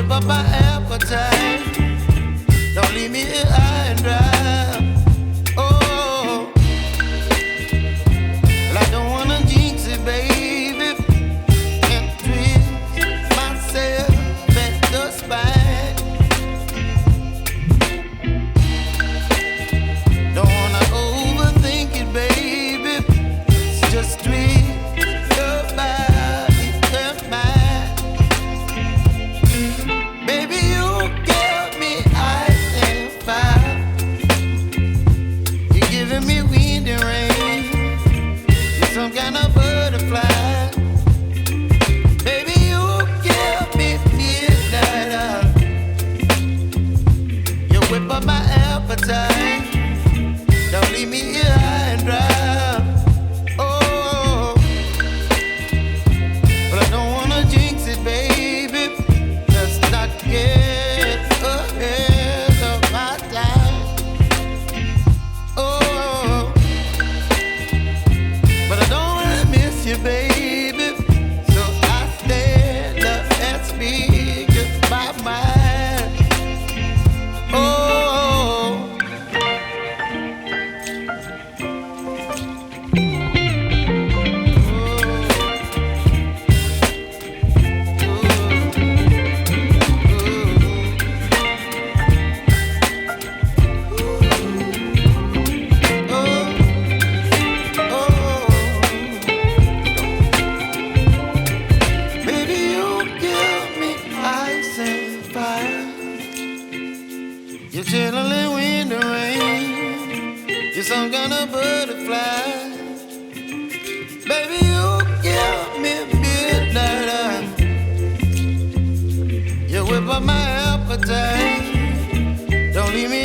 whip up my appetite. Don't leave me here high and dry. Oh, well, I don't wanna jinx it, baby, and twist myself at the spine. Don't wanna overthink it, baby. It's just twist your body and mine. Baby, you give me ice and fire. You're giving me wind and rain. You're some kind of butterfly. Baby, you give me midnight. You whip up my appetite. Don't leave me here high and dry. Oh, but I don't wanna jinx it, baby. Let's not get ahead of my time. Oh, but I don't wanna miss you, baby. So I stand up and speak my mind. Oh. Baby, you give me ice and fire. You're chilling wind and rain. You're some kind of butterfly. Baby, you give me midnight. You whip up my appetite. Don't leave me